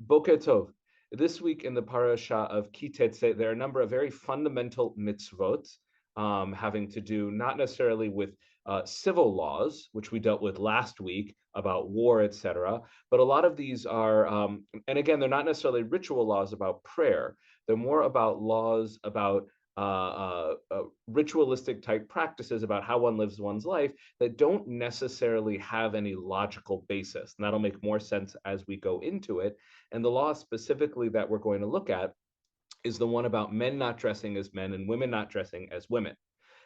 Boker Tov. This week in the Parasha of Teitze, there are a number of very fundamental mitzvot having to do not necessarily with civil laws, which we dealt with last week about war, etc. But a lot of these are, and again, they're not necessarily ritual laws about prayer. They're more about laws about ritualistic type practices about how one lives one's life that don't necessarily have any logical basis. And that'll make more sense as we go into it. And the law specifically that we're going to look at is the one about men not dressing as men and women not dressing as women.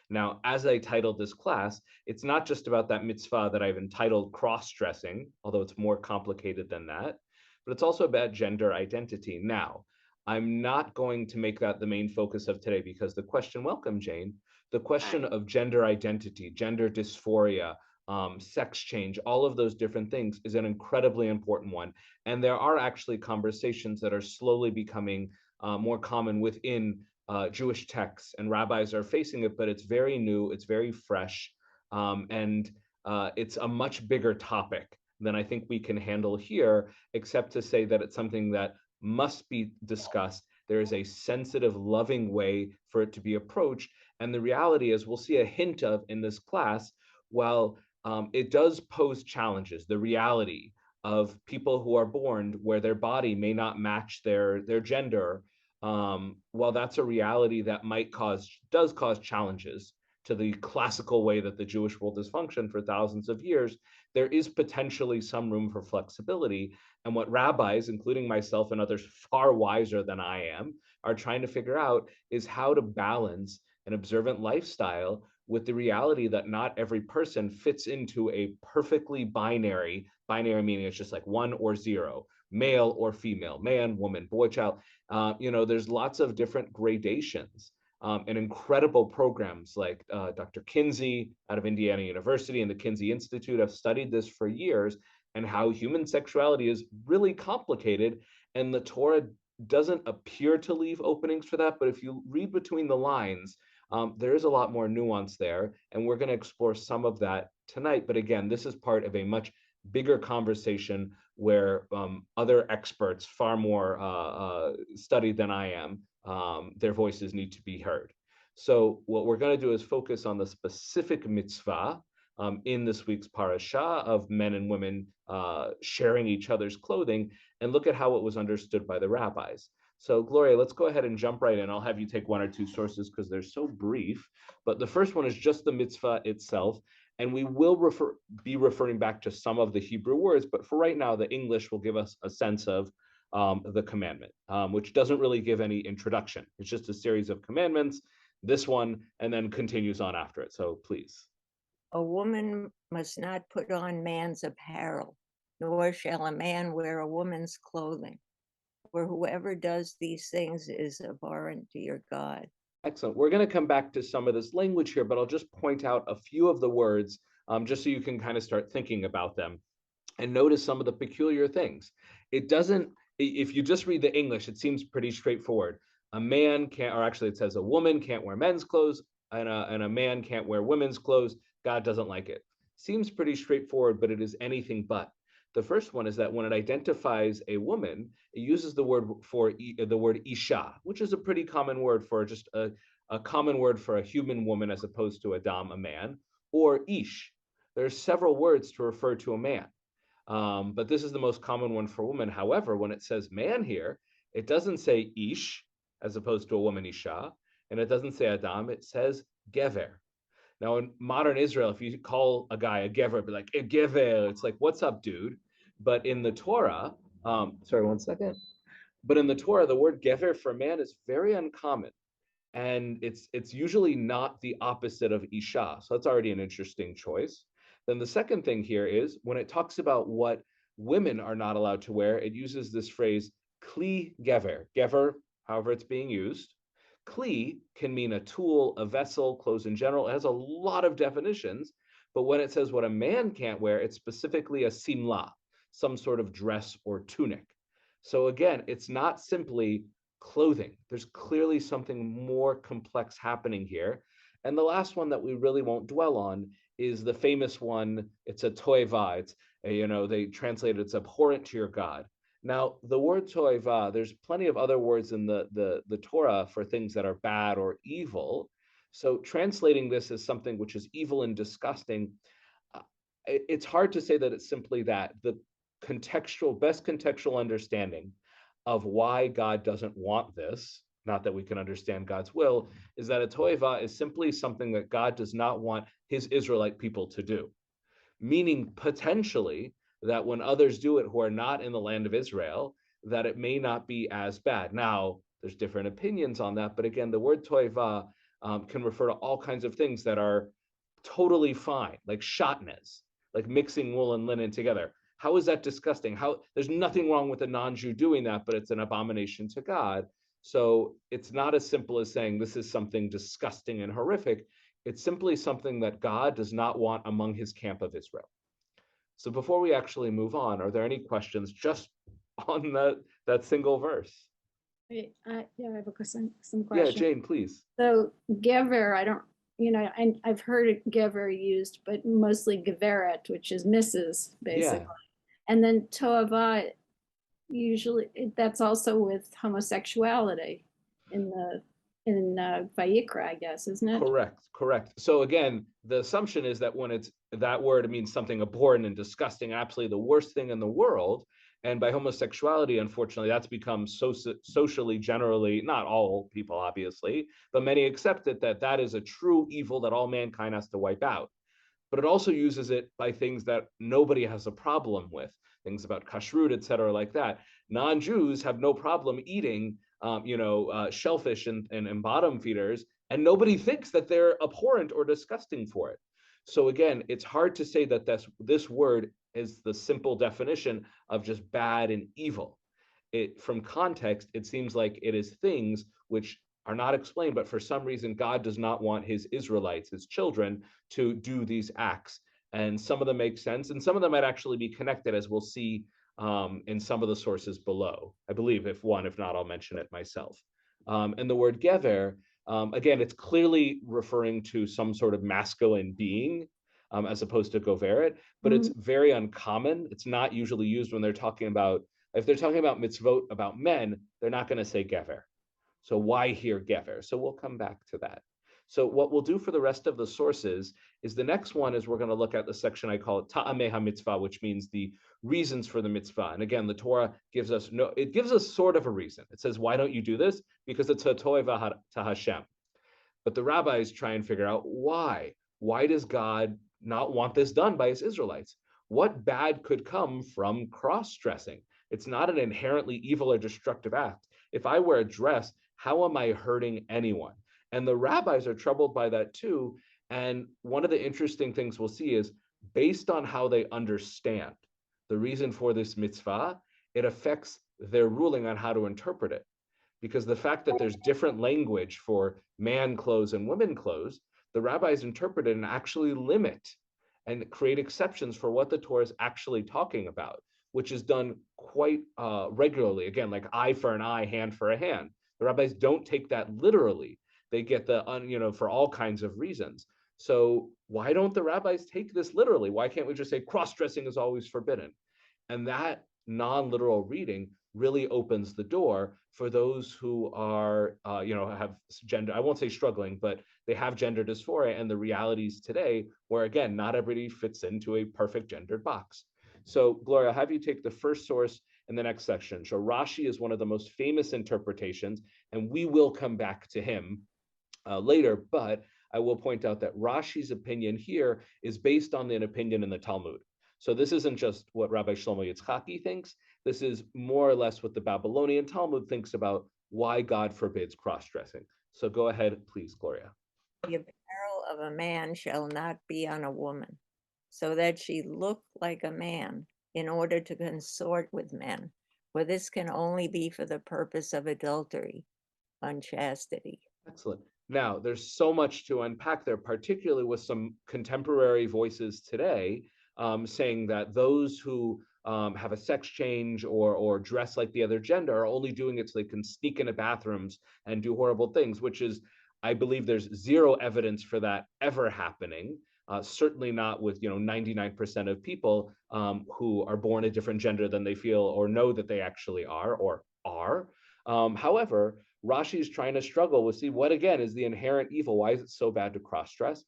Now, as I titled this class, it's not just about that mitzvah that I've entitled cross-dressing, although it's more complicated than that, but it's also about gender identity. Now, I'm not going to make that the main focus of today because the question, welcome, Jane, the question Hi. of gender identity, gender dysphoria, sex change, all of those different things is an incredibly important one. And there are actually conversations that are slowly becoming more common within Jewish texts, and rabbis are facing it, but it's very new, it's very fresh, and it's a much bigger topic than I think we can handle here, except to say that it's something that must be discussed. There is a sensitive, loving way for it to be approached. And the reality is, we'll see a hint of in this class, while it does pose challenges, the reality of people who are born where their body may not match their gender, while that's a reality that does cause challenges to the classical way that the Jewish world has functioned for thousands of years, there is potentially some room for flexibility. And what rabbis, including myself and others far wiser than I am, are trying to figure out is how to balance an observant lifestyle with the reality that not every person fits into a perfectly binary meaning it's just like one or zero, male or female, man, woman, boy, child. There's lots of different gradations and incredible programs like Dr. Kinsey out of Indiana University and the Kinsey Institute have studied this for years and how human sexuality is really complicated. And the Torah doesn't appear to leave openings for that. But if you read between the lines, there is a lot more nuance there. And we're going to explore some of that tonight. But again, this is part of a much bigger conversation where other experts, far more studied than I am, their voices need to be heard. So what we're going to do is focus on the specific mitzvah in this week's parasha of men and women sharing each other's clothing and look at how it was understood by the rabbis. So Gloria, let's go ahead and jump right in. I'll have you take one or two sources because they're so brief. But the first one is just the mitzvah itself. And we will be referring back to some of the Hebrew words, but for right now, the English will give us a sense of the commandment, which doesn't really give any introduction. It's just a series of commandments, this one, and then continues on after it. So please. A woman must not put on man's apparel, nor shall a man wear a woman's clothing, for whoever does these things is abhorrent to your God. Excellent. We're going to come back to some of this language here, but I'll just point out a few of the words just so you can kind of start thinking about them and notice some of the peculiar things. It doesn't, if you just read the English, it seems pretty straightforward. A man can't, or actually it says a woman can't wear men's clothes and a man can't wear women's clothes. God doesn't like it. Seems pretty straightforward, but it is anything but. The first one is that when it identifies a woman, it uses the word isha, which is a pretty common word for just a common word for a human woman as opposed to Adam, a man, or ish. There are several words to refer to a man. But this is the most common one for women. However, when it says man here, it doesn't say ish as opposed to a woman isha, and it doesn't say Adam, it says gever. Now, in modern Israel, if you call a guy a gever, it'd be like, gever, it's like, what's up, dude? But in the Torah, sorry, one second. But in the Torah, the word gever for man is very uncommon. And it's usually not the opposite of isha. So that's already an interesting choice. Then the second thing here is when it talks about what women are not allowed to wear, it uses this phrase kli gever. Gever, however it's being used. Kli can mean a tool, a vessel, clothes in general. It has a lot of definitions. But when it says what a man can't wear, it's specifically a simla, some sort of dress or tunic. So again, it's not simply clothing. There's clearly something more complex happening here. And the last one that we really won't dwell on is the famous one. It's a toeva. It's they translate it's abhorrent to your God. Now, the word toiva, there's plenty of other words in the Torah for things that are bad or evil. So translating this as something which is evil and disgusting, uh, it's hard to say that it's simply that. The best contextual understanding of why God doesn't want this, not that we can understand God's will, is that a toiva is simply something that God does not want his Israelite people to do, meaning potentially that when others do it who are not in the land of Israel, that it may not be as bad. Now, there's different opinions on that, but again, the word toiva can refer to all kinds of things that are totally fine, like shatnez, like mixing wool and linen together. How is that disgusting? How there's nothing wrong with a non-Jew doing that, but it's an abomination to God. So it's not as simple as saying this is something disgusting and horrific. It's simply something that God does not want among his camp of Israel. So before we actually move on, are there any questions just on that single verse? Wait, yeah, I have some Yeah, questions. Jane, please. So Gever, I don't, and I've heard Gever used, but mostly Geveret, which is Mrs. basically. Yeah, And then Toava, usually that's also with homosexuality in Vayikra, I guess, isn't it? correct. So again, the assumption is that when it's that word, it means something abhorrent and disgusting, absolutely the worst thing in the world. And by homosexuality, unfortunately, that's become socially generally, not all people, obviously, but many accept it that that is a true evil that all mankind has to wipe out. But it also uses it by things that nobody has a problem with, things about kashrut, et cetera, like that. Non-Jews have no problem eating, shellfish and bottom feeders, and nobody thinks that they're abhorrent or disgusting for it. So again, it's hard to say that this word is the simple definition of just bad and evil. From context, it seems like it is things which are not explained, but for some reason, God does not want his Israelites, his children, to do these acts. And some of them make sense, and some of them might actually be connected, as we'll see in some of the sources below. I believe if not, I'll mention it myself. And the word gever, again, it's clearly referring to some sort of masculine being, as opposed to goveret, but it's very uncommon. It's not usually used when they're talking about, if they're talking about mitzvot about men, they're not going to say gever. So why here gever? So we'll come back to that. So what we'll do for the rest of the sources is the next one is we're going to look at the section I call it ta'ameh ha-mitzvah, which means the reasons for the mitzvah. And again, the Torah gives us it gives us sort of a reason. It says, why don't you do this? Because it's hatoeva to Hashem. But the rabbis try and figure out why. Why does God not want this done by his Israelites? What bad could come from cross-dressing? It's not an inherently evil or destructive act. If I wear a dress, how am I hurting anyone? And the rabbis are troubled by that too. And one of the interesting things we'll see is based on how they understand the reason for this mitzvah, it affects their ruling on how to interpret it. Because the fact that there's different language for man clothes and women clothes, the rabbis interpret it and actually limit and create exceptions for what the Torah is actually talking about, which is done quite regularly. Again, like eye for an eye, hand for a hand. The rabbis don't take that literally. They get for all kinds of reasons. So why don't the rabbis take this literally? Why can't we just say cross-dressing is always forbidden? And that non-literal reading really opens the door for those who are, have gender, I won't say struggling, but they have gender dysphoria and the realities today where, again, not everybody fits into a perfect gendered box. So, Gloria, I'll have you take the first source in the next section. So Rashi is one of the most famous interpretations, and we will come back to him later, but I will point out that Rashi's opinion here is based on an opinion in the Talmud. So this isn't just what Rabbi Shlomo Yitzchaki thinks. This is more or less what the Babylonian Talmud thinks about why God forbids cross-dressing. So go ahead, please, Gloria. The apparel of a man shall not be on a woman, so that she look like a man in order to consort with men, for this can only be for the purpose of adultery, unchastity. Excellent. Now, there's so much to unpack there, particularly with some contemporary voices today saying that those who have a sex change or dress like the other gender are only doing it so they can sneak into bathrooms and do horrible things, which is, I believe there's zero evidence for that ever happening. certainly not with 99% of people who are born a different gender than they feel or know that they actually are or are. However, Rashi is trying to struggle with, see, what again is the inherent evil? Why is it so bad to cross-dress?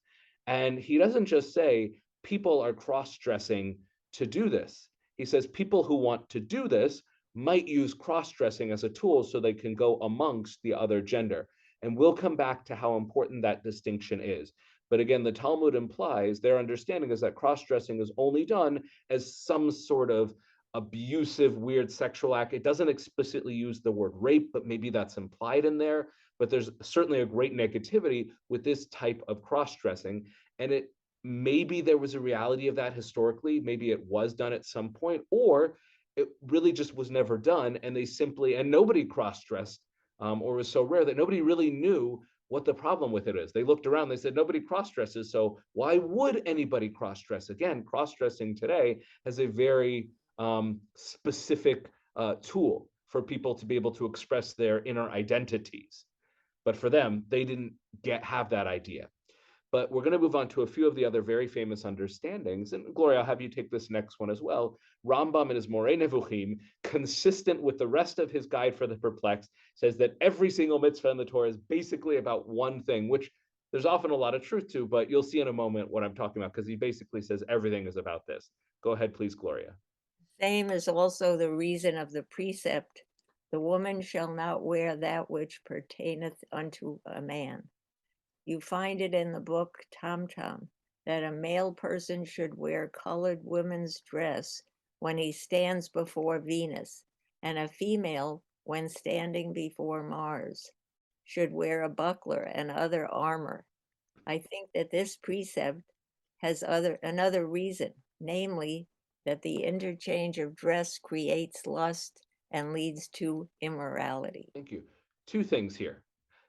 And he doesn't just say people are cross-dressing to do this. He says people who want to do this might use cross-dressing as a tool so they can go amongst the other gender. And we'll come back to how important that distinction is. But again, the Talmud implies their understanding is that cross-dressing is only done as some sort of abusive, weird sexual act. It doesn't explicitly use the word rape, but maybe that's implied in there. But there's certainly a great negativity with this type of cross-dressing. And it maybe there was a reality of that historically, maybe it was done at some point, or it really just was never done. And they simply, and nobody cross-dressed, or was so rare that nobody really knew what the problem with it is. They looked around, they said, nobody cross-dresses, so why would anybody cross-dress? Again, cross-dressing today has a very specific tool for people to be able to express their inner identities. But for them, they didn't have that idea. But we're going to move on to a few of the other very famous understandings. And Gloria, I'll have you take this next one as well. Rambam in his Moreh Nevuchim, consistent with the rest of his guide for the perplexed, says that every single mitzvah in the Torah is basically about one thing, which there's often a lot of truth to, but you'll see in a moment what I'm talking about, because he basically says everything is about this. Go ahead, please, Gloria. Same is also the reason of the precept, the woman shall not wear that which pertaineth unto a man. You find it in the book Tam Tam that a male person should wear colored women's dress when he stands before Venus, and a female, when standing before Mars, should wear a buckler and other armor. I think that this precept has another reason, namely that the interchange of dress creates lust and leads to immorality. Thank you. Two things here.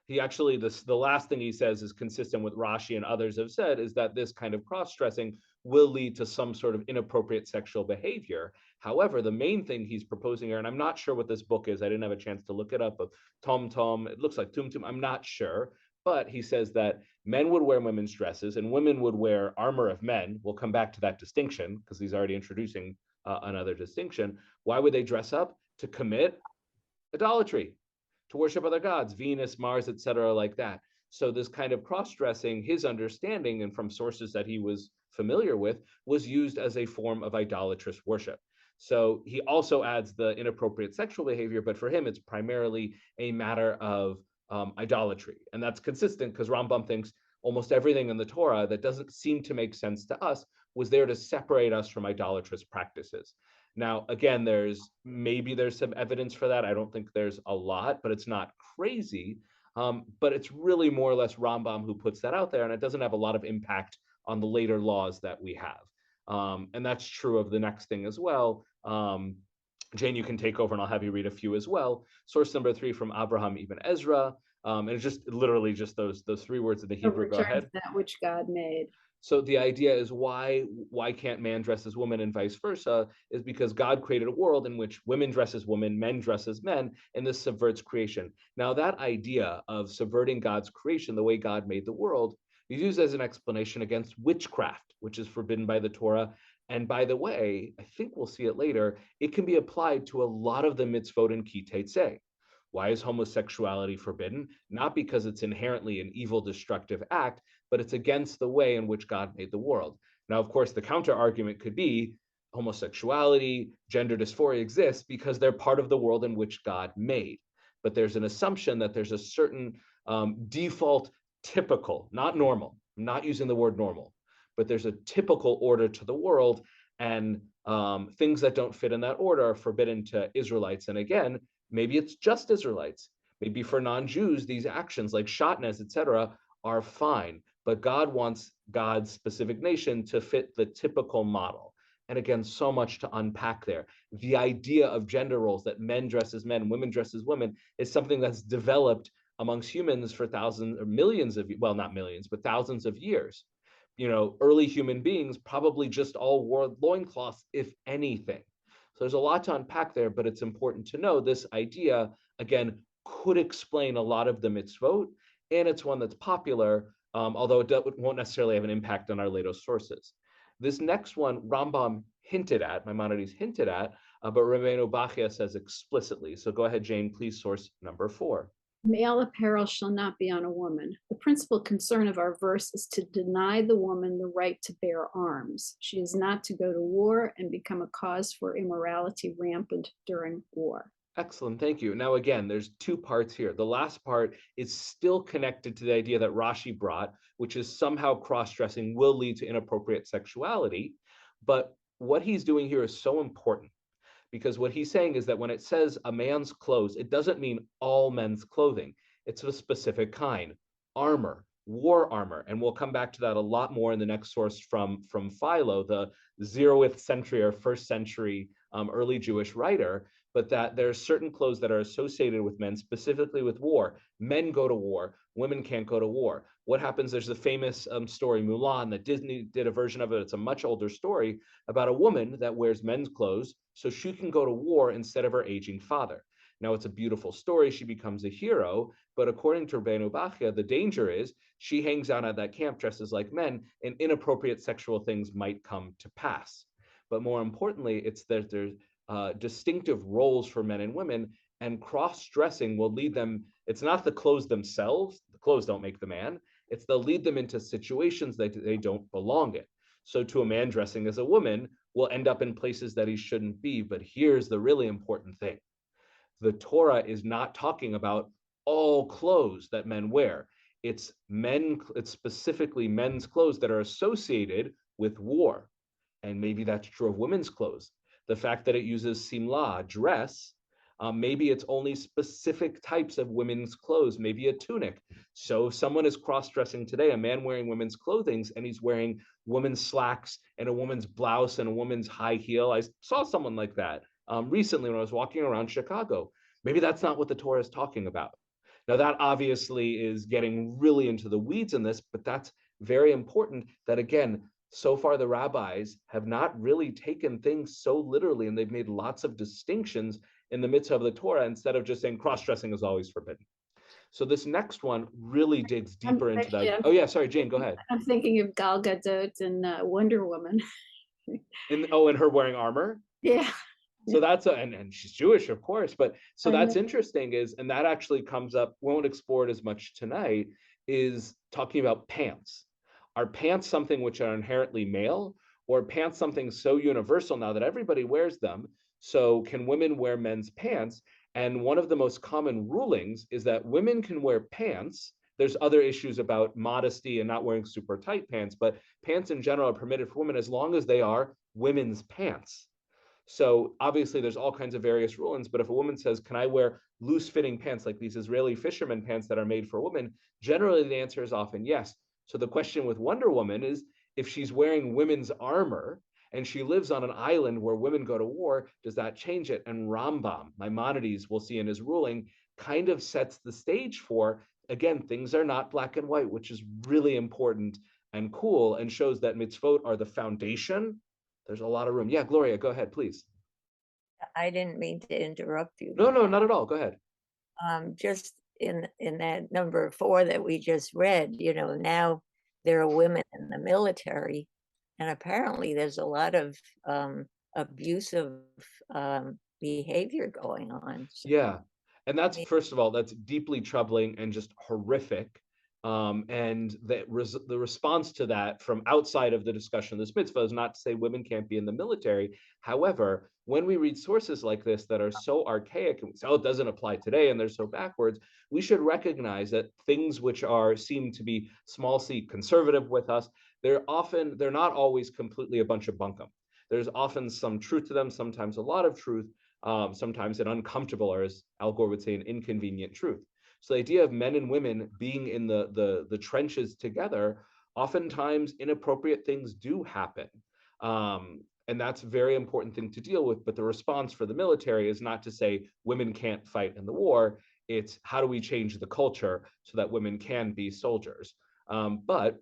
He actually, the last thing he says is consistent with Rashi and others have said, is that this kind of cross-dressing will lead to some sort of inappropriate sexual behavior. However, the main thing he's proposing here, and I'm not sure what this book is, I didn't have a chance to look it up, but Tom Tom, it looks like Tum Tum, I'm not sure, but he says that men would wear women's dresses and women would wear armor of men. We'll come back to that distinction because he's already introducing another distinction. Why would they dress up? To commit idolatry, to worship other gods, Venus, Mars, etc., like that. So this kind of cross-dressing, his understanding, and from sources that he was familiar with, was used as a form of idolatrous worship. So he also adds the inappropriate sexual behavior, but for him, it's primarily a matter of idolatry. And that's consistent because Rambam thinks almost everything in the Torah that doesn't seem to make sense to us was there to separate us from idolatrous practices. Now, again, maybe there's some evidence for that. I don't think there's a lot, but it's not crazy. But it's really more or less Rambam who puts that out there, and it doesn't have a lot of impact on the later laws that we have. And that's true of the next thing as well. Jane, you can take over and I'll have you read a few as well. Source number 3 from Abraham Ibn Ezra. And it's just literally just those 3 words in the Hebrew. Go ahead. That which God made. So the idea is why can't man dress as woman and vice versa is because God created a world in which women dress as women, men dress as men, and this subverts creation. Now that idea of subverting God's creation, the way God made the world, is used as an explanation against witchcraft, which is forbidden by the Torah. And by the way, I think we'll see it later, it can be applied to a lot of the mitzvot in Teitze. Why is homosexuality forbidden? Not because it's inherently an evil, destructive act, but it's against the way in which God made the world. Now, of course, the counter argument could be homosexuality, gender dysphoria exists because they're part of the world in which God made. But there's an assumption that there's a certain default, typical, not normal, I'm not using the word normal, but there's a typical order to the world, and things that don't fit in that order are forbidden to Israelites. And again, maybe it's just Israelites. Maybe for non-Jews, these actions like shatnez, etc., are fine. But God wants God's specific nation to fit the typical model. And again, so much to unpack there. The idea of gender roles, that men dress as men, women dress as women, is something that's developed amongst humans for thousands or millions of, well, not millions, but thousands of years. Early human beings probably just all wore loincloths, if anything. So there's a lot to unpack there, but it's important to know this idea, again, could explain a lot of the mitzvot, and it's one that's popular. although it won't necessarily have an impact on our later sources. This next one, Rambam hinted at, Maimonides hinted at, but Rabbeinu Bachya says explicitly. So go ahead, Jane, please source number 4. Male apparel shall not be on a woman. The principal concern of our verse is to deny the woman the right to bear arms. She is not to go to war and become a cause for immorality rampant during war. Excellent, thank you. Now, again, there's 2 parts here. The last part is still connected to the idea that Rashi brought, which is somehow cross-dressing will lead to inappropriate sexuality. But what he's doing here is so important, because what he's saying is that when it says a man's clothes, it doesn't mean all men's clothing. It's a specific kind, armor, war armor. And we'll come back to that a lot more in the next source from Philo, the 0th century or 1st century early Jewish writer, but that there are certain clothes that are associated with men, specifically with war. Men go to war, women can't go to war. What happens, there's the famous story, Mulan, that Disney did a version of it. It's a much older story about a woman that wears men's clothes so she can go to war instead of her aging father. Now, it's a beautiful story. She becomes a hero, but according to Rabbeinu Bachya, the danger is she hangs out at that camp dresses like men, and inappropriate sexual things might come to pass. But more importantly, it's that there's distinctive roles for men and women, and cross-dressing will lead them. It's not the clothes themselves. The clothes don't make the man. It's they'll lead them into situations that they don't belong in. So to a man dressing as a woman will end up in places that he shouldn't be. But here's the really important thing. The Torah is not talking about all clothes that men wear. It's specifically men's clothes that are associated with war. And maybe that's true of women's clothes. The fact that it uses simla, dress, maybe it's only specific types of women's clothes, maybe a tunic. So if someone is cross-dressing today, a man wearing women's clothing, and he's wearing women's slacks and a woman's blouse and a woman's high heel. I saw someone like that recently when I was walking around Chicago. Maybe that's not what the Torah is talking about. Now, that obviously is getting really into the weeds in this, but that's very important that, again, so far the rabbis have not really taken things so literally, and they've made lots of distinctions in the mitzvah of the Torah instead of just saying cross-dressing is always forbidden. So this next one really digs deeper into that. Oh yeah, sorry, Jane, go ahead. I'm thinking of Gal Gadot and Wonder Woman. And her wearing armor? Yeah. So that's and she's Jewish, of course, but so that's interesting and that actually comes up, won't explore it as much tonight, is talking about pants. Are pants something which are inherently male, or pants something so universal now that everybody wears them? So can women wear men's pants? And one of the most common rulings is that women can wear pants. There's other issues about modesty and not wearing super tight pants, but pants in general are permitted for women as long as they are women's pants. So obviously there's all kinds of various rulings, but if a woman says, can I wear loose fitting pants like these Israeli fisherman pants that are made for women? Generally, the answer is often yes. So the question with Wonder Woman is, if she's wearing women's armor and she lives on an island where women go to war, does that change it? And Rambam, Maimonides, we'll see in his ruling, kind of sets the stage for, again, things are not black and white, which is really important and cool, and shows that mitzvot are the foundation. There's a lot of room. Yeah, Gloria, go ahead, please. I didn't mean to interrupt you. No, not at all. Go ahead. Just in that number 4 that we just read, now there are women in the military, and apparently there's a lot of abusive behavior going on. So, yeah, and that's, first of all, that's deeply troubling and just horrific. And the response to that from outside of the discussion of this mitzvah is not to say women can't be in the military. However, when we read sources like this that are so archaic and we say, oh, it doesn't apply today and they're so backwards, we should recognize that things which seem to be small c conservative with us, they're not always completely a bunch of bunkum. There's often some truth to them, sometimes a lot of truth, sometimes an uncomfortable, or as Al Gore would say, an inconvenient truth. So the idea of men and women being in the trenches together, oftentimes inappropriate things do happen. And that's a very important thing to deal with. But the response for the military is not to say women can't fight in the war. It's how do we change the culture so that women can be soldiers? But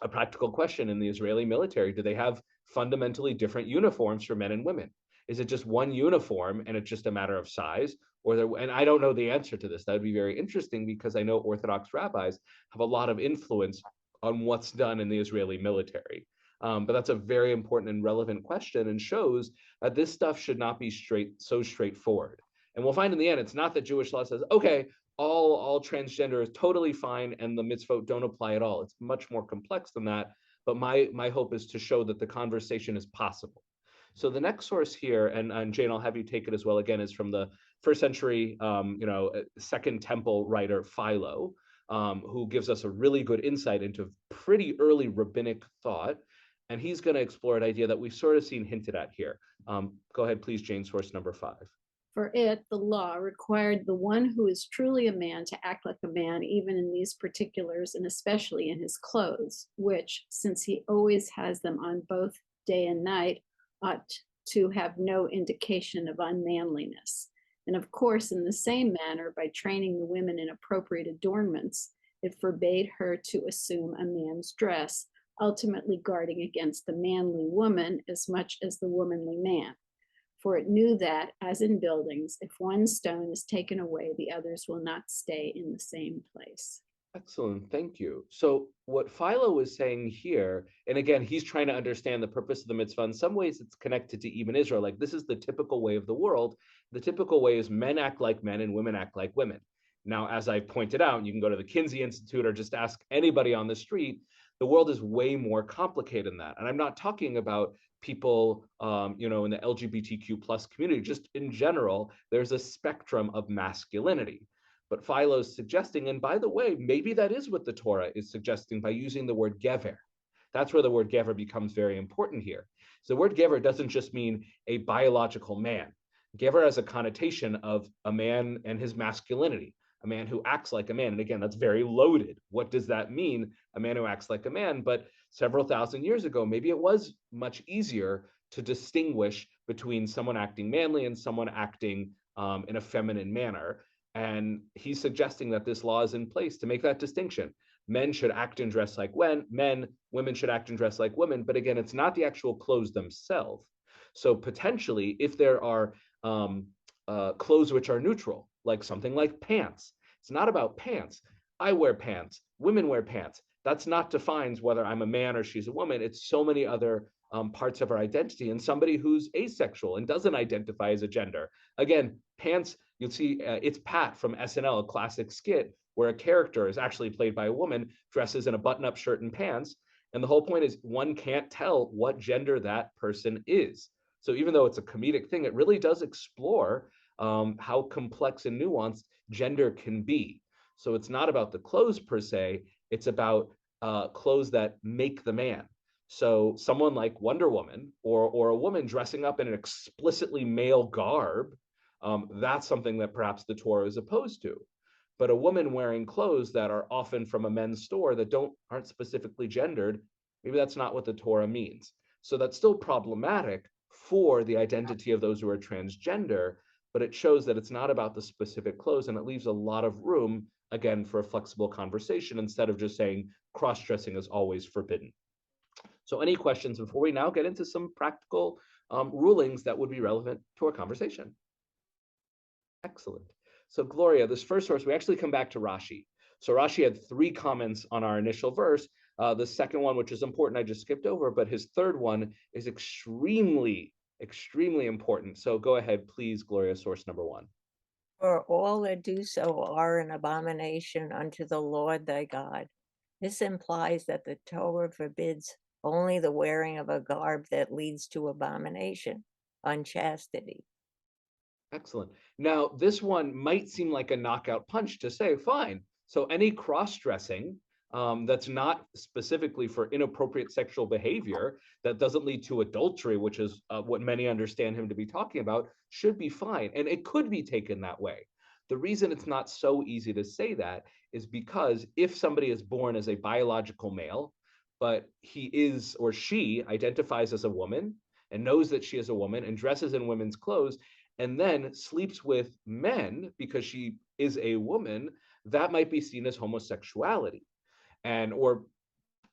a practical question in the Israeli military, do they have fundamentally different uniforms for men and women? Is it just one uniform and it's just a matter of size? and I don't know the answer to this. That would be very interesting because I know Orthodox rabbis have a lot of influence on what's done in the Israeli military. But that's a very important and relevant question, and shows that this stuff should not be so straightforward. And we'll find in the end, it's not that Jewish law says, okay, all transgender is totally fine and the mitzvot don't apply at all. It's much more complex than that. But my hope is to show that the conversation is possible. So the next source here, and Jane, I'll have you take it as well, again, is from the first century, Second Temple writer Philo, who gives us a really good insight into pretty early rabbinic thought. And he's going to explore an idea that we've sort of seen hinted at here. Go ahead, please, Jane, source number 5. For it, the law required the one who is truly a man to act like a man, even in these particulars, and especially in his clothes, which, since he always has them on both day and night, ought to have no indication of unmanliness. And of course, in the same manner, by training the women in appropriate adornments, it forbade her to assume a man's dress, ultimately guarding against the manly woman as much as the womanly man. For it knew that, as in buildings, if one stone is taken away, the others will not stay in the same place. Excellent, thank you. So what Philo is saying here, and again, he's trying to understand the purpose of the mitzvah. In some ways, it's connected to even Israel. Like, this is the typical way of the world. The typical way is men act like men and women act like women. Now, as I pointed out, you can go to the Kinsey Institute or just ask anybody on the street. The world is way more complicated than that. And I'm not talking about people, in the LGBTQ plus community. Just in general, there's a spectrum of masculinity. But Philo's suggesting, and by the way, maybe that is what the Torah is suggesting by using the word gever. That's where the word gever becomes very important here. So the word gever doesn't just mean a biological man. Gever has a connotation of a man and his masculinity, a man who acts like a man. And again, that's very loaded. What does that mean? A man who acts like a man. But several thousand years ago, maybe it was much easier to distinguish between someone acting manly and someone acting in a feminine manner. And he's suggesting that this law is in place to make that distinction. Men should act and dress like men, women should act and dress like women. But again, it's not the actual clothes themselves. So potentially, if there are clothes which are neutral, like something like pants, it's not about pants. I wear pants, women wear pants. That's not defines whether I'm a man or she's a woman. It's so many other parts of our identity. And somebody who's asexual and doesn't identify as a gender. Again, pants, you'll see it's Pat from SNL, a classic skit where a character is actually played by a woman, dresses in a button-up shirt and pants. And the whole point is one can't tell what gender that person is. So even though it's a comedic thing, it really does explore how complex and nuanced gender can be. So it's not about the clothes per se, it's about clothes that make the man. So someone like Wonder Woman or a woman dressing up in an explicitly male garb, that's something that perhaps the Torah is opposed to. But a woman wearing clothes that are often from a men's store that aren't specifically gendered, maybe that's not what the Torah means. So that's still problematic for the identity of those who are transgender, but it shows that it's not about the specific clothes, and it leaves a lot of room, again, for a flexible conversation instead of just saying cross-dressing is always forbidden. So any questions before we now get into some practical rulings that would be relevant to our conversation? Excellent. So Gloria, this first source, we actually come back to Rashi. So Rashi had 3 comments on our initial verse. The second one, which is important, I just skipped over, but his third one is extremely important. So go ahead, please, Gloria, source number 1. For all that do so are an abomination unto the Lord thy God. This implies that the Torah forbids only the wearing of a garb that leads to abomination, unchastity. Excellent. Now, this one might seem like a knockout punch to say, fine. So any cross-dressing that's not specifically for inappropriate sexual behavior, that doesn't lead to adultery, which is what many understand him to be talking about, should be fine. And it could be taken that way. The reason it's not so easy to say that is because if somebody is born as a biological male, but he is or she identifies as a woman and knows that she is a woman and dresses in women's clothes, and then sleeps with men because she is a woman, that might be seen as homosexuality, or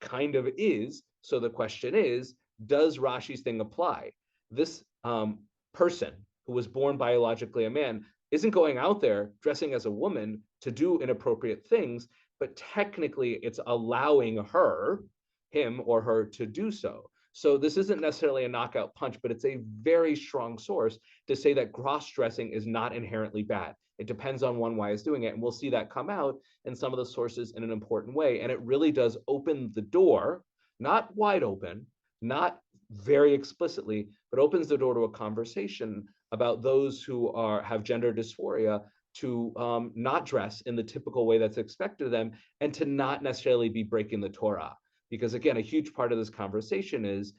kind of is. So the question is, does Rashi's thing apply? This person who was born biologically a man, isn't going out there dressing as a woman to do inappropriate things, but technically it's allowing him or her to do so. So this isn't necessarily a knockout punch, but it's a very strong source to say that cross-dressing is not inherently bad. It depends on one why is doing it. And we'll see that come out in some of the sources in an important way. And it really does open the door, not wide open, not very explicitly, but opens the door to a conversation about those who have gender dysphoria to not dress in the typical way that's expected of them, and to not necessarily be breaking the Torah. Because again, a huge part of this conversation is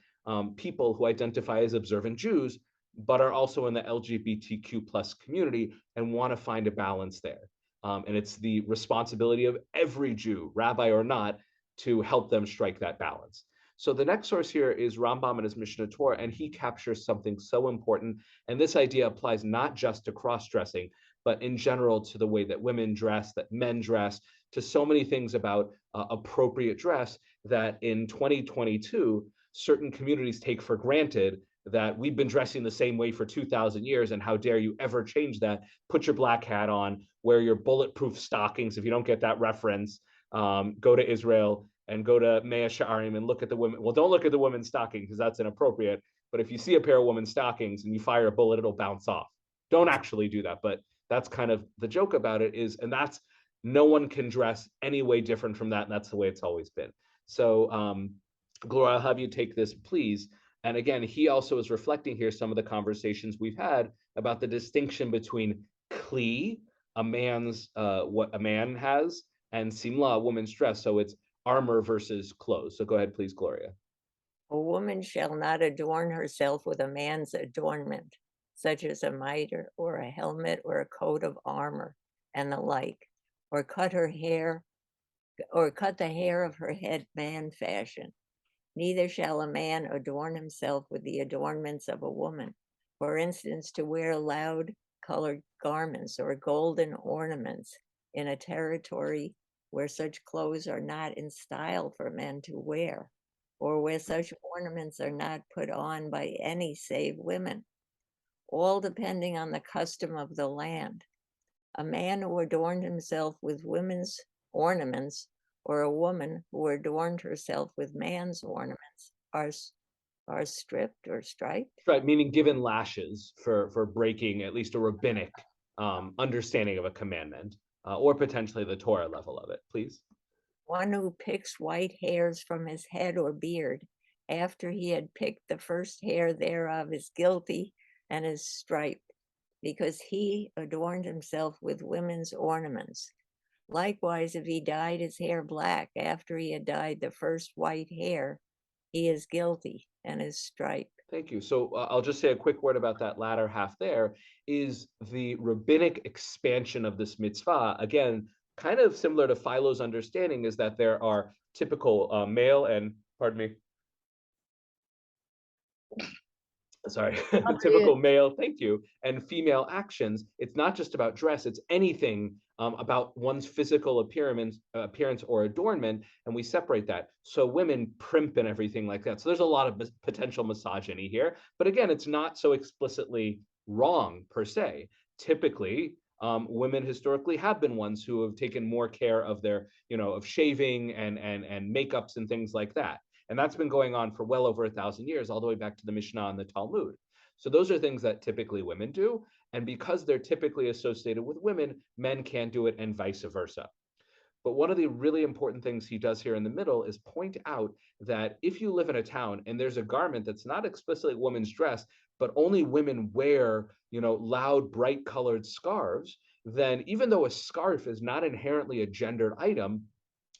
people who identify as observant Jews, but are also in the LGBTQ plus community and want to find a balance there. And it's the responsibility of every Jew, rabbi or not, to help them strike that balance. So the next source here is Rambam and his Mishnah Torah, and he captures something so important. And this idea applies not just to cross-dressing, but in general to the way that women dress, that men dress, to so many things about appropriate dress that in 2022, certain communities take for granted that we've been dressing the same way for 2,000 years, and how dare you ever change that? Put your black hat on, wear your bulletproof stockings. If you don't get that reference, go to Israel and go to Mea Sha'arim and look at the women. Well, don't look at the women's stocking because that's inappropriate. But if you see a pair of women's stockings and you fire a bullet, it'll bounce off. Don't actually do that. But that's kind of the joke about it is, and that's, no one can dress any way different from that. And that's the way it's always been. So Gloria, I'll have you take this, please. And again, he also is reflecting here some of the conversations we've had about the distinction between kli, a man's, what a man has, and simla, a woman's dress. So it's armor versus clothes. So go ahead, please, Gloria. A woman shall not adorn herself with a man's adornment, such as a mitre or a helmet or a coat of armor and the like, or cut the hair of her head man fashion. Neither shall a man adorn himself with the adornments of a woman, for instance, to wear loud colored garments or golden ornaments in a territory where such clothes are not in style for men to wear, or where such ornaments are not put on by any save women, all depending on the custom of the land. A man who adorned himself with women's ornaments, or a woman who adorned herself with man's ornaments, are stripped or striped. Right, meaning given lashes for breaking at least a rabbinic understanding of a commandment, or potentially the Torah level of it, please. One who picks white hairs from his head or beard after he had picked the first hair thereof is guilty and is striped, because he adorned himself with women's ornaments. Likewise, if he dyed his hair black after he had dyed the first white hair, he is guilty and is striped. Thank you. So I'll just say a quick word about that latter half there, is the rabbinic expansion of this mitzvah. Again, kind of similar to Philo's understanding, is that there are typical male and, pardon me, sorry, typical male, thank you, and female actions. It's not just about dress, it's anything about one's physical appearance or adornment, and we separate that. So women primp and everything like that. So there's a lot of potential misogyny here, but again, it's not so explicitly wrong per se. Typically, women historically have been ones who have taken more care of their, of shaving and makeups and things like that. And that's been going on for well over 1,000 years, all the way back to the Mishnah and the Talmud. So those are things that typically women do. And because they're typically associated with women, men can't do it, and vice versa. But one of the really important things he does here in the middle is point out that if you live in a town and there's a garment that's not explicitly women's dress, but only women wear, loud, bright colored scarves, then even though a scarf is not inherently a gendered item,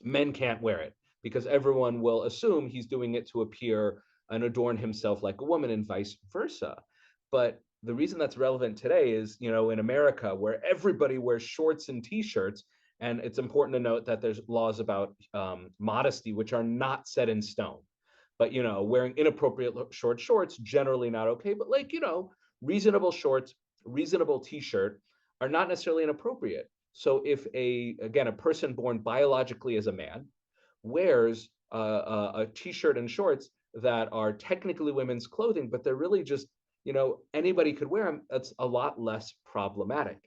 men can't wear it, because everyone will assume he's doing it to appear and adorn himself like a woman, and vice versa. But the reason that's relevant today is, in America, where everybody wears shorts and t-shirts, and it's important to note that there's laws about modesty, which are not set in stone. But, wearing inappropriate short shorts, generally not okay. But reasonable shorts, reasonable t-shirt are not necessarily inappropriate. So if a person born biologically as a man wears a t-shirt and shorts that are technically women's clothing, but they're really just, anybody could wear them, that's a lot less problematic.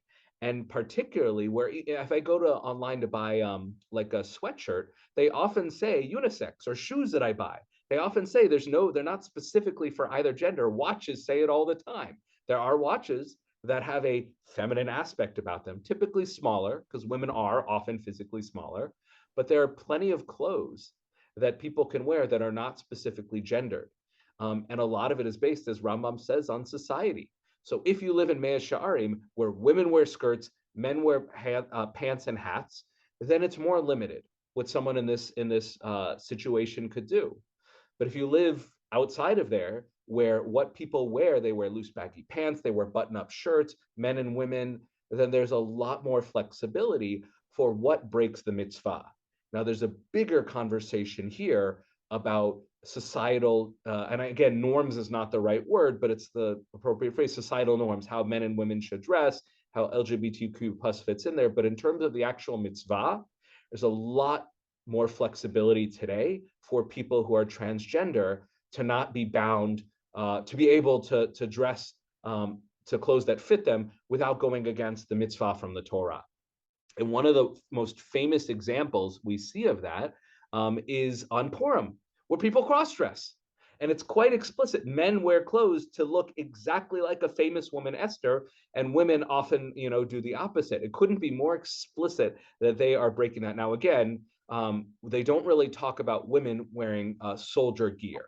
And particularly where if I go to online to buy like a sweatshirt, they often say unisex, or shoes that I buy. They often say they're not specifically for either gender. Watches say it all the time. There are watches that have a feminine aspect about them, typically smaller, because women are often physically smaller, but there are plenty of clothes that people can wear that are not specifically gendered. And a lot of it is based, as Rambam says, on society. So if you live in Mea Sha'arim, where women wear skirts, men wear pants and hats, then it's more limited what someone in this situation could do. But if you live outside of there, where what people wear, they wear loose baggy pants, they wear button-up shirts, men and women, then there's a lot more flexibility for what breaks the mitzvah. Now, there's a bigger conversation here about societal, and again, norms is not the right word, but it's the appropriate phrase, societal norms, how men and women should dress, how LGBTQ plus fits in there. But in terms of the actual mitzvah, there's a lot more flexibility today for people who are transgender to not be bound, to be able to dress to clothes that fit them without going against the mitzvah from the Torah. And one of the most famous examples we see of that is on Purim, where people cross-dress. And it's quite explicit. Men wear clothes to look exactly like a famous woman, Esther, and women often, do the opposite. It couldn't be more explicit that they are breaking that. Now, again, they don't really talk about women wearing soldier gear.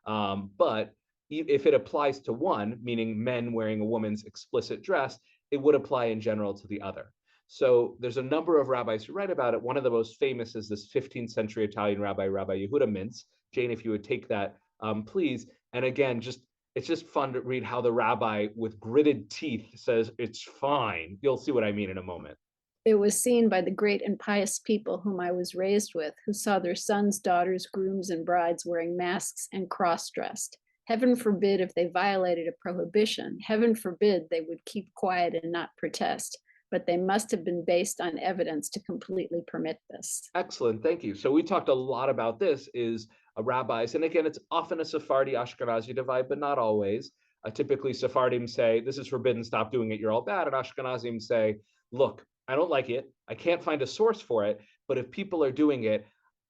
But if it applies to one, meaning men wearing a woman's explicit dress, it would apply in general to the other. So there's a number of rabbis who write about it. One of the most famous is this 15th century Italian rabbi, Rabbi Yehuda Mintz. Jane, if you would take that, please. And again, it's just fun to read how the rabbi with gritted teeth says it's fine. You'll see what I mean in a moment. It was seen by the great and pious people whom I was raised with, who saw their sons, daughters, grooms, and brides wearing masks and cross-dressed. Heaven forbid if they violated a prohibition. Heaven forbid they would keep quiet and not protest. But they must have been based on evidence to completely permit this. Excellent, thank you. So we talked a lot about this is rabbis, and again, it's often a Sephardi Ashkenazi divide, but not always. Typically, Sephardim say, this is forbidden, stop doing it, you're all bad. And Ashkenazim say, look, I don't like it. I can't find a source for it, but if people are doing it,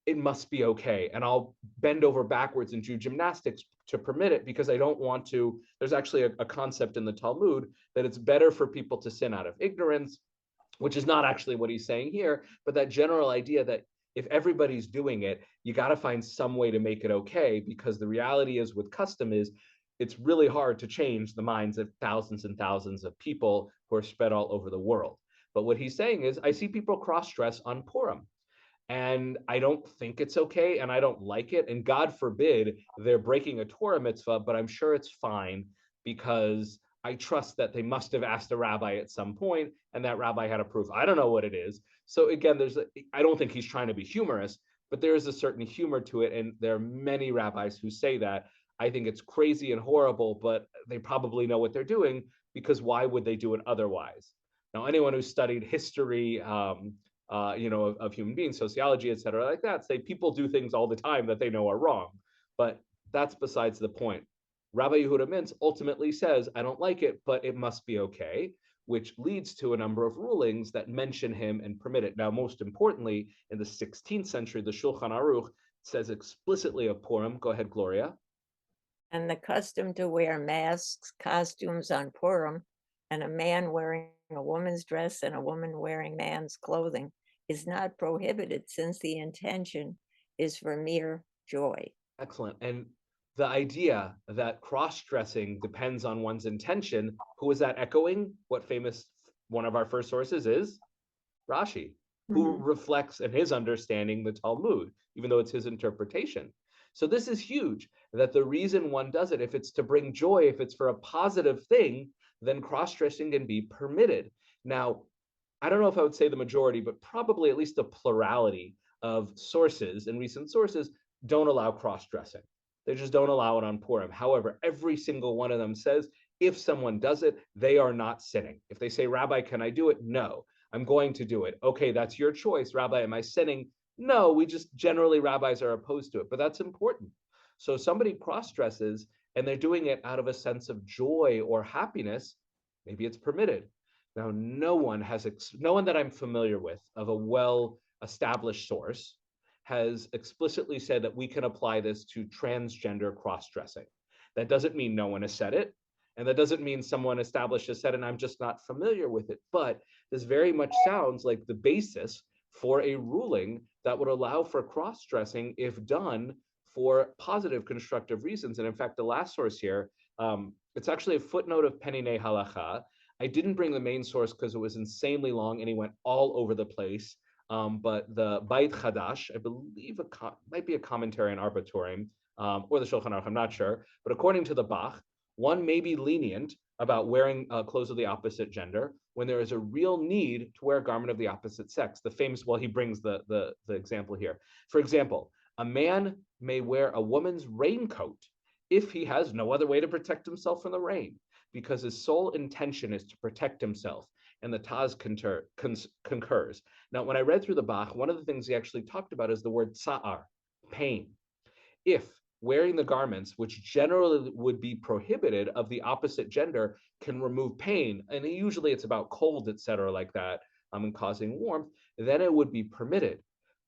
it must be okay. And I'll bend over backwards and do gymnastics to permit it because I don't want to. There's actually a concept in the Talmud that it's better for people to sin out of ignorance, which is not actually what he's saying here, but that general idea that if everybody's doing it, you got to find some way to make it okay, because the reality is with custom is it's really hard to change the minds of thousands and thousands of people who are spread all over the world. But what he's saying is, I see people cross-dress on Purim, and I don't think it's okay, and I don't like it. And God forbid they're breaking a Torah mitzvah, but I'm sure it's fine because I trust that they must have asked a rabbi at some point, and that rabbi had a proof. I don't know what it is. So again, I don't think he's trying to be humorous, but there is a certain humor to it, and there are many rabbis who say that. I think it's crazy and horrible, but they probably know what they're doing, because why would they do it otherwise? Now, anyone who studied history, of human beings, sociology, et cetera, like that, say people do things all the time that they know are wrong. But that's besides the point. Rabbi Yehuda Mintz ultimately says, I don't like it, but it must be okay, which leads to a number of rulings that mention him and permit it. Now, most importantly, in the 16th century, the Shulchan Aruch says explicitly of Purim. Go ahead, Gloria. And the custom to wear masks, costumes on Purim, and a man wearing a woman's dress and a woman wearing man's clothing is not prohibited, since the intention is for mere joy. Excellent. And the idea that cross-dressing depends on one's intention, who is that echoing? What famous, one of our first sources is? Rashi, who reflects in his understanding the Talmud, even though it's his interpretation. So this is huge, that the reason one does it, if it's to bring joy, if it's for a positive thing, then cross-dressing can be permitted. Now, I don't know if I would say the majority, but probably at least a plurality of sources and recent sources don't allow cross-dressing. They just don't allow it on Purim. However, every single one of them says, if someone does it, they are not sinning. If they say, Rabbi, can I do it? No, I'm going to do it. Okay, that's your choice. Rabbi, am I sinning? No, we just generally, rabbis are opposed to it, but that's important. So somebody cross-dresses and they're doing it out of a sense of joy or happiness, maybe it's permitted. Now, no one that I'm familiar with of a well-established source has explicitly said that we can apply this to transgender cross-dressing. That doesn't mean no one has said it, and that doesn't mean someone established has said it and I'm just not familiar with it. But this very much sounds like the basis for a ruling that would allow for cross-dressing if done for positive constructive reasons. And in fact, the last source here, it's actually a footnote of Penine Halacha. I didn't bring the main source because it was insanely long and he went all over the place. But the Beit Chadash, I believe, might be a commentary on Arbitorium, or the Shulchan Aruch, I'm not sure. But according to the Bach, one may be lenient about wearing clothes of the opposite gender when there is a real need to wear a garment of the opposite sex. The famous, well, he brings the example here. For example, a man may wear a woman's raincoat if he has no other way to protect himself from the rain, because his sole intention is to protect himself. And the Taz concurs. Now, when I read through the Bach, one of the things he actually talked about is the word tsa'ar, pain. If wearing the garments, which generally would be prohibited of the opposite gender, can remove pain, and usually it's about cold, etc., like that, and causing warmth, then it would be permitted.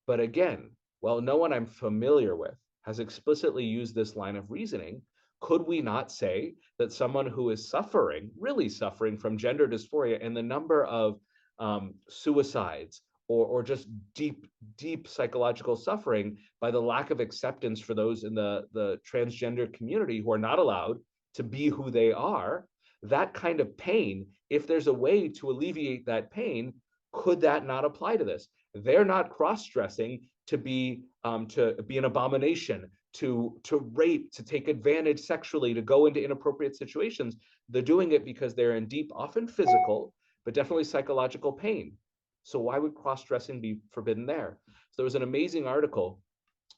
But again, well, no one I'm familiar with has explicitly used this line of reasoning. Could we not say that someone who is suffering, really suffering from gender dysphoria, and the number of suicides or just deep psychological suffering by the lack of acceptance for those in the transgender community who are not allowed to be who they are, that kind of pain, if there's a way to alleviate that pain, could that not apply to this? They're not cross-dressing to be an abomination, to rape, to take advantage sexually, to go into inappropriate situations. They're doing it because they're in deep, often physical, but definitely psychological pain. So why would cross-dressing be forbidden there? So there was an amazing article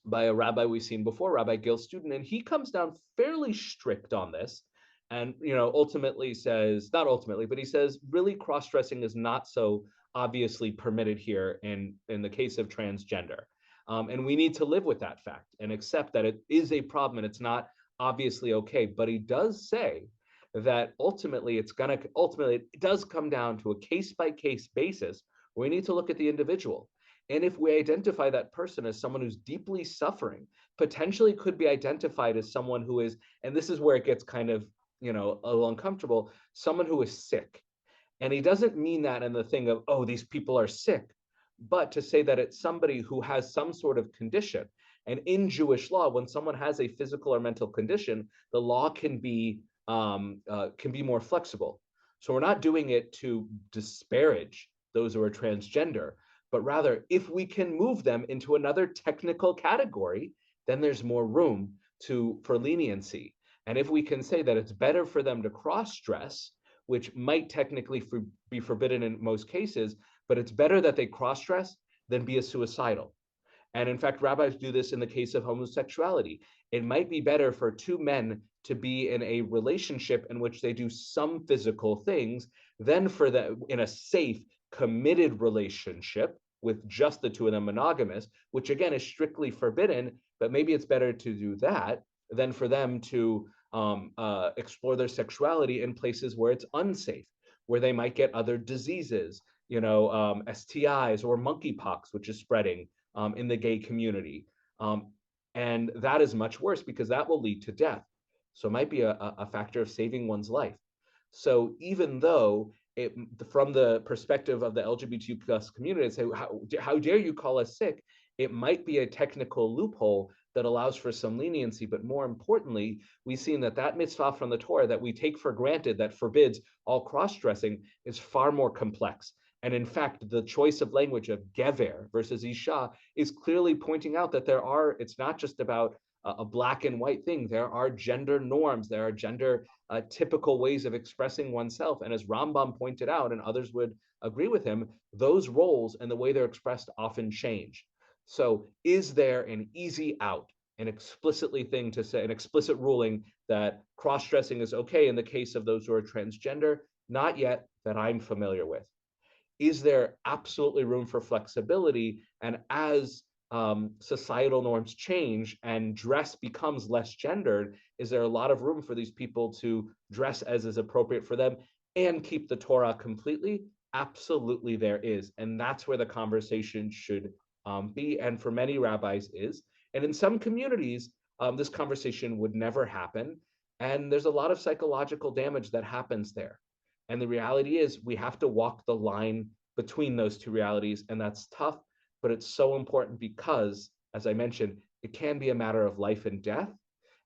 by a rabbi we've seen before, Rabbi Gil Student, and he comes down fairly strict on this. And ultimately says, not ultimately, but he says really cross-dressing is not so obviously permitted here in the case of transgender. And we need to live with that fact and accept that it is a problem and it's not obviously okay. But he does say that ultimately it does come down to a case-by-case basis where we need to look at the individual. And if we identify that person as someone who's deeply suffering, potentially could be identified as someone who is, and this is where it gets kind of, a little uncomfortable, someone who is sick. And he doesn't mean that in the thing of, oh, these people are sick, but to say that it's somebody who has some sort of condition. And in Jewish law, when someone has a physical or mental condition, the law can be more flexible. So we're not doing it to disparage those who are transgender, but rather if we can move them into another technical category, then there's more room for leniency. And if we can say that it's better for them to cross-dress, which might technically be forbidden in most cases, but it's better that they cross-dress than be a suicidal. And in fact, rabbis do this in the case of homosexuality. It might be better for two men to be in a relationship in which they do some physical things than for them in a safe, committed relationship with just the two of them monogamous, which again is strictly forbidden, but maybe it's better to do that than for them to explore their sexuality in places where it's unsafe, where they might get other diseases, STIs or monkeypox, which is spreading in the gay community. And that is much worse because that will lead to death. So it might be a factor of saving one's life. So even though from the perspective of the LGBT plus community, say, how dare you call us sick? It might be a technical loophole that allows for some leniency, but more importantly, we've seen that mitzvah from the Torah that we take for granted that forbids all cross-dressing is far more complex. And in fact, the choice of language of gever versus isha is clearly pointing out that it's not just about a black and white thing. There are gender norms, there are gender typical ways of expressing oneself. And as Rambam pointed out, and others would agree with him, those roles and the way they're expressed often change. So is there an easy out, an explicit ruling that cross-dressing is okay in the case of those who are transgender? Not yet that I'm familiar with. Is there absolutely room for flexibility? And as societal norms change and dress becomes less gendered, is there a lot of room for these people to dress as is appropriate for them, and keep the Torah completely? Absolutely, there is. And that's where the conversation should be. And for many rabbis is. And in some communities, this conversation would never happen. And there's a lot of psychological damage that happens there. And the reality is, we have to walk the line between those two realities. And that's tough, but it's so important because, as I mentioned, it can be a matter of life and death.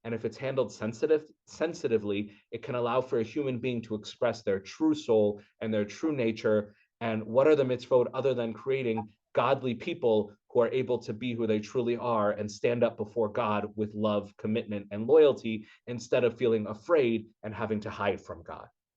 And if it's handled sensitively, it can allow for a human being to express their true soul and their true nature. And what are the mitzvot other than creating godly people who are able to be who they truly are and stand up before God with love, commitment, and loyalty instead of feeling afraid and having to hide from God?